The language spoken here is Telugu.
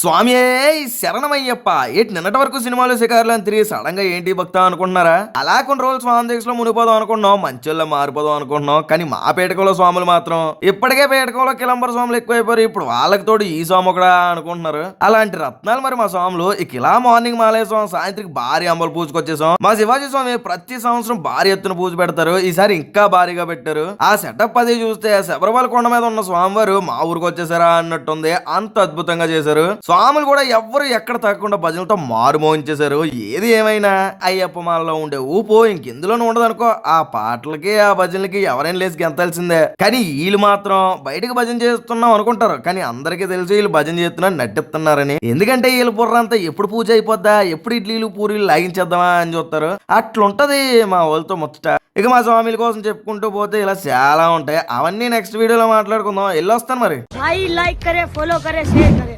స్వామి శరణమయ్యప్ప ఏంటి నిన్నటి వరకు సినిమాలు శిఖారులు అని తిరిగి సడన్ గా ఏంటి భక్త అనుకుంటున్నారా? అలా కొన్ని రోజులు స్వామి దీక్షలో మునిపోదాం అనుకుంటున్నాం, మంచోళ్ళ మారిపోదాం అనుకుంటున్నాం. కానీ మా పేటకలో స్వాములు మాత్రం ఇప్పటికే పేటకంలో కిలంబర స్వాములు ఎక్కువైపోయారు. ఇప్పుడు వాళ్ళకి తోడు ఈ స్వామి ఒకడా అనుకుంటున్నారు. అలాంటి రత్నాలు మరి మా స్వాములు ఇక ఇలా మార్నింగ్ మాలేసాం, సాయంత్రం భారీ అంబలు పూజకొచ్చేసాం. మా శివాజీ స్వామి ప్రతి సంవత్సరం భారీ ఎత్తున పూజ పెడతారు, ఈసారి ఇంకా భారీగా పెట్టారు. ఆ సెటప్ అది చూస్తే శబరిమల కొండ మీద ఉన్న స్వామివారు మా ఊరికి వచ్చేసారా అన్నట్టుంది, అంత అద్భుతంగా చేశారు. స్వాములు కూడా ఎవ్వరు ఎక్కడ తగ్గకుండా భజనలతో మారుమోయించేశారు. ఏది ఏమైనా అయ్యప్ప మాలలో ఉండే ఊపు ఇంకెందులోనూ ఉండదనుకో. ఆ పాటలకి ఆ భజనలకి ఎవరైనా లేచి గెంతాల్సిందే. కానీ వీళ్ళు మాత్రం బయటకు భజన చేస్తున్నాం అనుకుంటారు, కానీ అందరికీ తెలిసి వీళ్ళు భజన చేస్తున్నారు, నటిస్తున్నారని. ఎందుకంటే వీళ్ళ బుర్రంతా ఎప్పుడు పూజ అయిపోద్దా, ఎప్పుడు ఇడ్లీలు పూరీలు లాగించేద్దామా అని చూస్తారు. అట్లుంటది మా వాళ్ళతో ముచ్చట. ఇక మా స్వామిల కోసం చెప్పుకుంటూ పోతే ఇలా చాలా ఉంటాయి. అవన్నీ నెక్స్ట్ వీడియోలో మాట్లాడుకుందాం. వెళ్ళొస్తాను మరి. लाइक करे, फॉलो करे, शेयर करे।